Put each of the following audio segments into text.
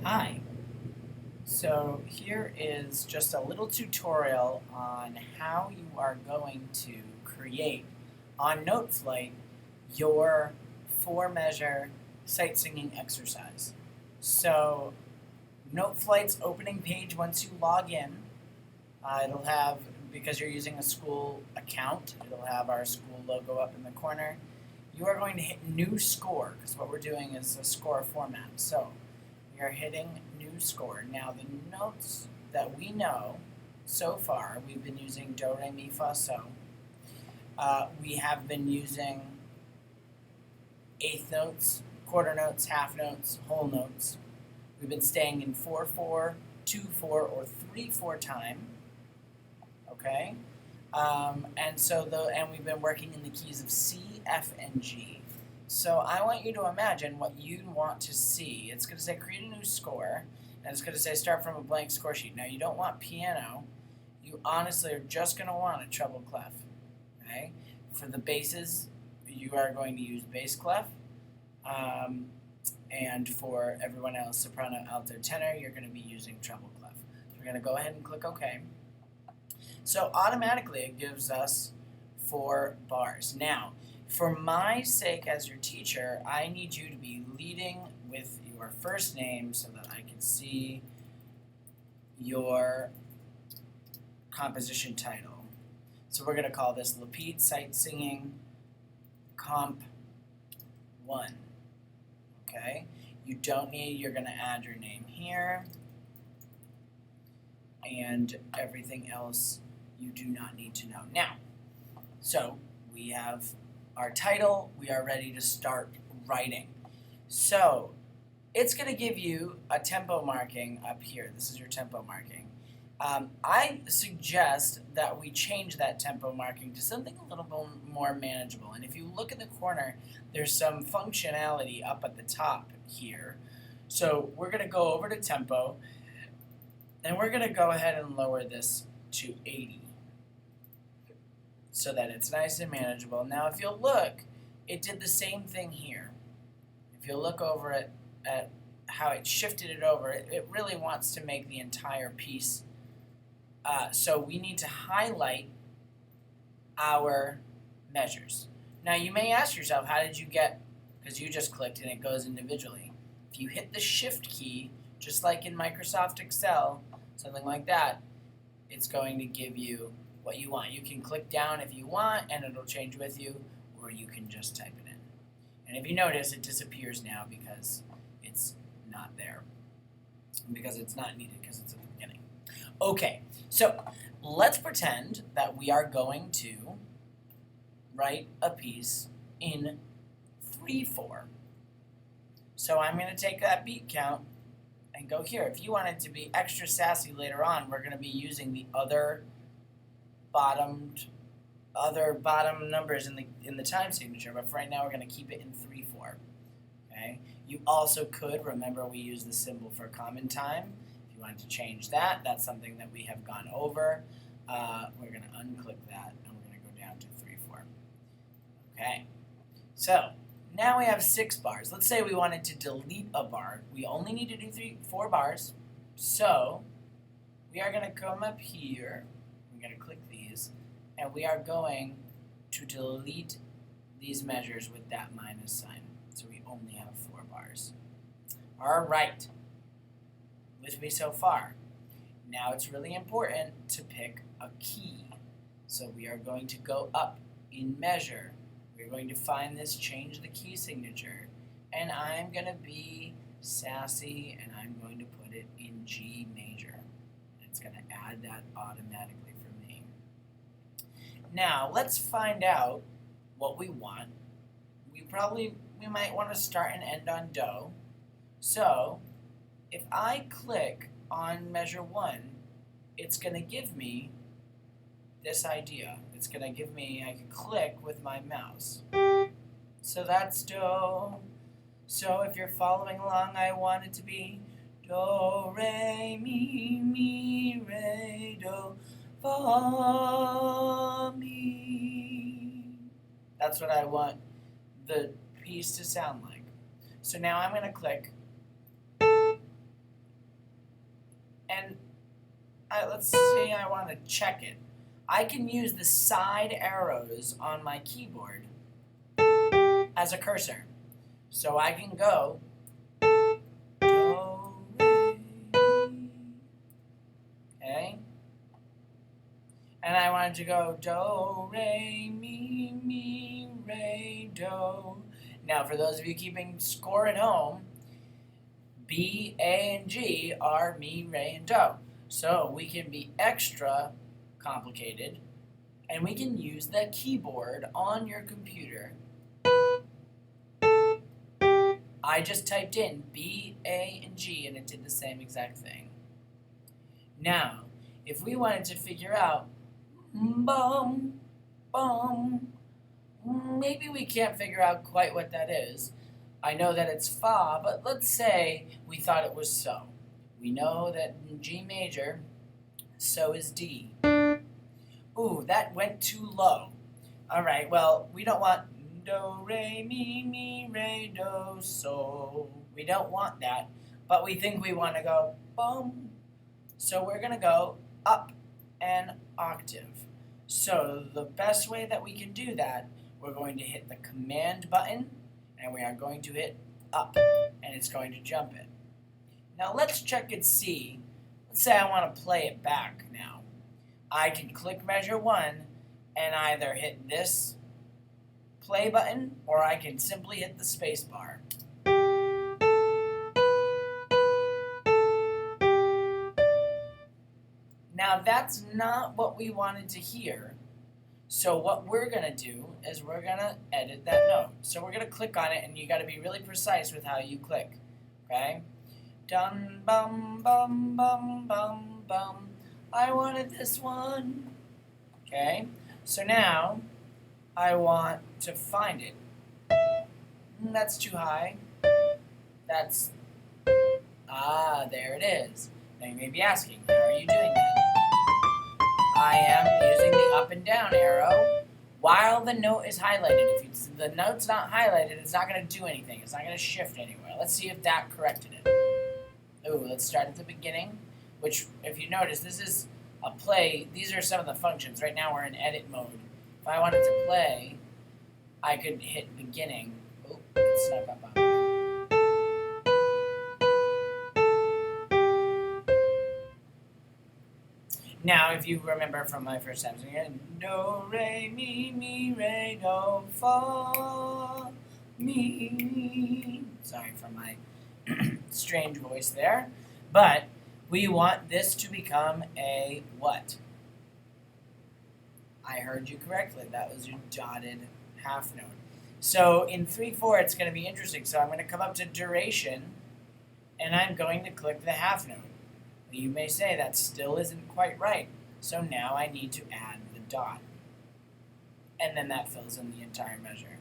Hi, so here is just a little tutorial on how you are going to create on Noteflight your 4-measure sight singing exercise. So Noteflight's opening page, once you log in, it'll have, because you're using a school account, it'll have our school logo up in the corner. You are going to hit new score, because what we're doing is a score format. So we are hitting new score. Now the notes that we know so far, we've been using do, re, mi, fa, so. We have been using eighth notes, quarter notes, half notes, whole notes. We've been staying in 4/4, 2/4, or 3/4 time. Okay, and we've been working in the keys of C, F, and G. So I want you to imagine what you want to see. It's going to say create a new score, and it's going to say start from a blank score sheet. Now you don't want piano. You honestly are just going to want a treble clef. Okay, for the basses, you are going to use bass clef, and for everyone else, soprano, alto, tenor, you're going to be using treble clef. So we're going to go ahead and click OK. So automatically it gives us 4 bars. Now, for my sake as your teacher, I need you to be leading with your first name so that I can see your composition title. So we're going to call this Lapid Sight Singing Comp 1. Okay? You don't need, you're going to add your name here, and everything else you do not need to know. Now, so we have our title, we are ready to start writing. So it's going to give you a tempo marking up here. This is your tempo marking. I suggest that we change that tempo marking to something a little bit more manageable. And if you look in the corner, there's some functionality up at the top here. So we're going to go over to tempo, and we're going to go ahead and lower this to 80 so that it's nice and manageable. Now if you'll look, it did the same thing here. If you look over at how it shifted it over, it really wants to make the entire piece. So we need to highlight our measures. Now you may ask yourself, how did you get, because you just clicked and it goes individually. If you hit the Shift key, just like in Microsoft Excel, something like that, it's going to give you what you want. You can click down if you want and it'll change with you, or you can just type it in. And if you notice, it disappears now because it's not there, because it's not needed, because it's at the beginning. Okay, so let's pretend that we are going to write a piece in 3/4. So I'm going to take that beat count and go here. If you want it to be extra sassy later on, we're going to be using the other bottom numbers in the time signature, but for right now we're going to keep it in 3/4. Okay. You also could, remember we use the symbol for common time. If you wanted to change that, that's something that we have gone over. We're going to unclick that and we're going to go down to 3/4. Okay. So now we have 6 bars. Let's say we wanted to delete a bar. We only need to do 4 bars. So we are going to come up here. We're going to click these, and we are going to delete these measures with that minus sign. So we only have 4 bars. All right. With me so far. Now it's really important to pick a key. So we are going to go up in measure. We're going to find this, change the key signature, and I'm going to be sassy, and I'm going to put it in G major. It's going to add that automatically for me. Now, let's find out what we want. We might want to start and end on do. So, if I click on measure 1, it's going to give me this idea. It's going to give me, I can click with my mouse. So that's do. So if you're following along, I want it to be do, re, mi, re, do, fa, mi. That's what I want the piece to sound like. So now I'm going to click let's say I want to check it. I can use the side arrows on my keyboard as a cursor. So I can go do, re, mi. Okay? And I wanted to go do, re, mi, re, do. Now, for those of you keeping score at home, B, A, and G are mi, re, and do. So we can be extra complicated, and we can use the keyboard on your computer. I just typed in B, A, and G, and it did the same exact thing. Now, if we wanted to figure out bum, bum, maybe we can't figure out quite what that is. I know that it's fa, but let's say we thought it was so. We know that in G major, so is D. Ooh, that went too low. All right, well, we don't want do, re, mi, re, do, so. We don't want that, but we think we want to go bum. So we're going to go up an octave. So the best way that we can do that, we're going to hit the command button, and we are going to hit up, and it's going to jump it. Now let's check and see. Let's say I want to play it back now. I can click measure 1 and either hit this play button, or I can simply hit the space bar. Now that's not what we wanted to hear. So what we're going to do is we're going to edit that note. So we're going to click on it, and you got to be really precise with how you click. Okay? Dum bum bum bum bum bum. I wanted this one. Okay? So now I want to find it. That's too high. That's, there it is. Now you may be asking, how are you doing that? I am using the up and down arrow while the note is highlighted. If the note's not highlighted, it's not going to do anything. It's not going to shift anywhere. Let's see if that corrected it. Ooh, let's start at the beginning, which, if you notice, this is a play. These are some of the functions. Right now we're in edit mode. If I wanted to play, I could hit beginning. Oh, it snuck up on me. Now, if you remember from my first time singing, do, re, mi, re, do, fa, mi. Sorry for my strange voice there. But we want this to become a what? I heard you correctly. That was your dotted half note. So in 3/4, it's going to be interesting. So I'm going to come up to duration, and I'm going to click the half note. You may say that still isn't quite right. So now I need to add the dot. And then that fills in the entire measure.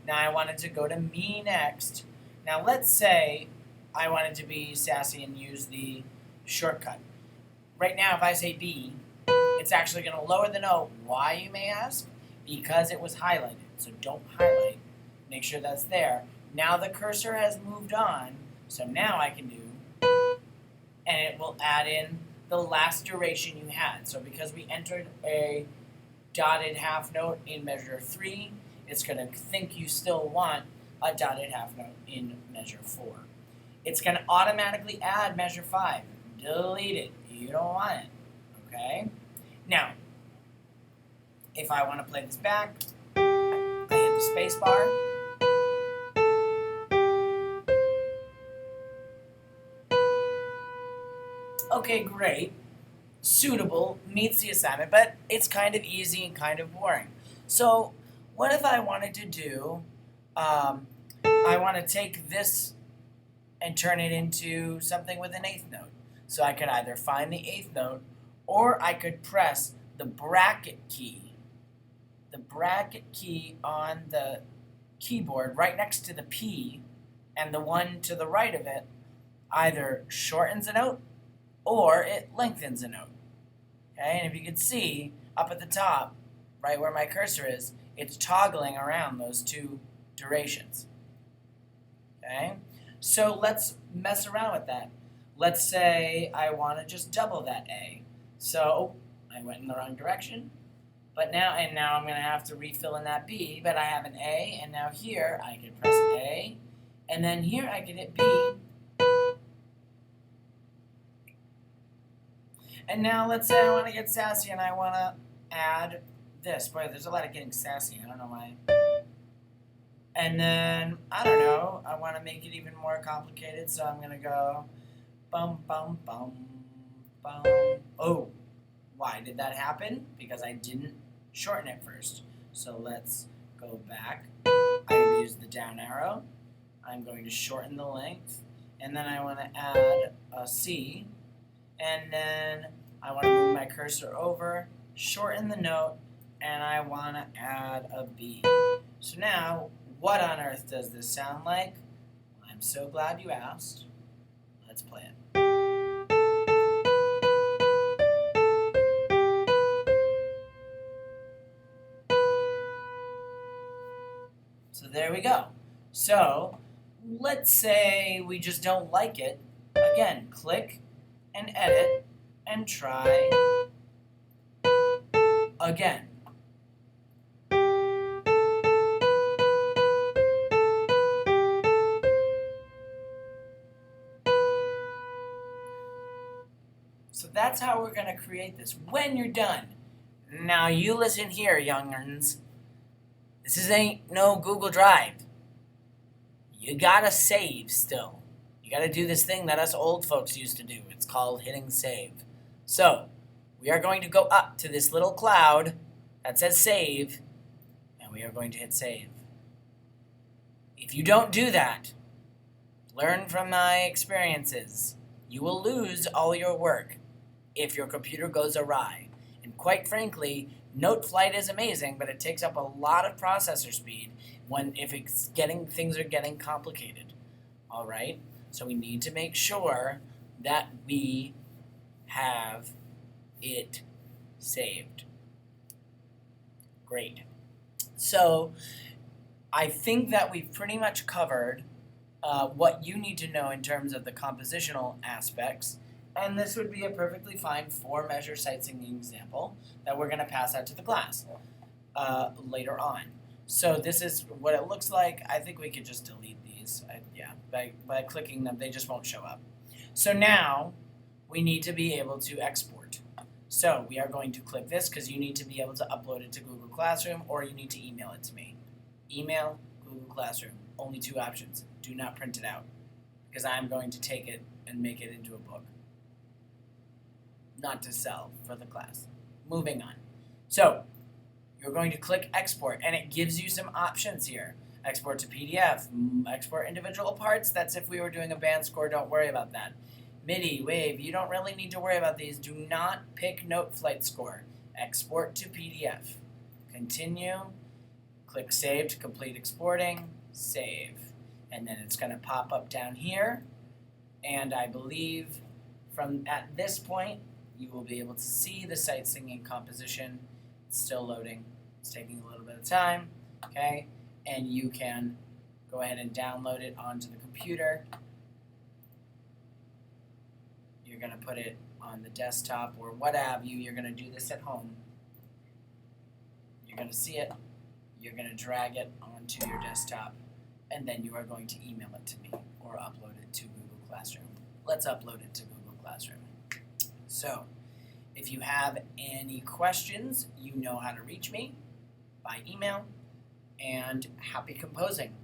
Now I wanted to go to mi next. Now let's say I wanted to be sassy and use the shortcut. Right now if I say B, it's actually going to lower the note. Why, you may ask? Because it was highlighted. So don't highlight. Make sure that's there. Now the cursor has moved on. So now I can do, and it will add in the last duration you had. So because we entered a dotted half note in measure 3, it's going to think you still want a dotted half note in measure 4. It's going to automatically add measure 5. Delete it. You don't want it. Okay? Now, if I want to play this back, I hit the space bar. Okay, great. Suitable, meets the assignment, but it's kind of easy and kind of boring. So what if I wanted to do, I want to take this and turn it into something with an 8th note. So I could either find the 8th note, or I could press the bracket key. The bracket key on the keyboard right next to the P, and the one to the right of it either shortens a note or it lengthens a note. Okay, and if you can see up at the top, right where my cursor is, it's toggling around those two durations. Okay, so let's mess around with that. Let's say I want to just double that A. So I went in the wrong direction. But now I'm going to have to refill in that B, but I have an A, and now here I can press A, and then here I can hit B. And now let's say I want to get sassy and I want to add this. Boy, there's a lot of getting sassy. I don't know why. And then, I don't know, I want to make it even more complicated, so I'm going to go bum, bum, bum, bum. Oh, why did that happen? Because I didn't shorten it first. So let's go back. I use the down arrow. I'm going to shorten the length. And then I want to add a C. And then I want to move my cursor over, shorten the note, and I want to add a B. So now, what on earth does this sound like? I'm so glad you asked. Let's play it. So there we go. So let's say we just don't like it. Again, click and edit and try again. So that's how we're going to create this. When you're done, now you listen here, young'uns. This ain't no Google Drive. You gotta save still. You gotta do this thing that us old folks used to do. It's called hitting save. So, we are going to go up to this little cloud that says save, and we are going to hit save. If you don't do that, learn from my experiences. You will lose all your work if your computer goes awry. And quite frankly, Noteflight is amazing, but it takes up a lot of processor speed if things are getting complicated. All right? So we need to make sure that we have it saved. Great. So I think that we've pretty much covered what you need to know in terms of the compositional aspects. And this would be a perfectly fine 4-measure sight singing example that we're going to pass out to the class later on. So this is what it looks like. I think we could just delete these. By clicking them, they just won't show up. So now we need to be able to export. So we are going to click this because you need to be able to upload it to Google Classroom, or you need to email it to me. Email, Google Classroom. Only 2 options. Do not print it out because I'm going to take it and make it into a book. Not to sell for the class. Moving on. So, you're going to click export, and it gives you some options here. Export to PDF, export individual parts. That's if we were doing a band score, don't worry about that. MIDI, WAV, you don't really need to worry about these. Do not pick Noteflight score. Export to PDF. Continue. Click Save to complete exporting. Save. And then it's going to pop up down here. And I believe at this point, you will be able to see the sight singing composition. It's still loading. It's taking a little bit of time, okay? And you can go ahead and download it onto the computer. You're going to put it on the desktop or what have you. You're going to do this at home. You're going to see it. You're going to drag it onto your desktop, and then you are going to email it to me or upload it to Google Classroom. Let's upload it to Google Classroom. So, if you have any questions, you know how to reach me by email, and happy composing.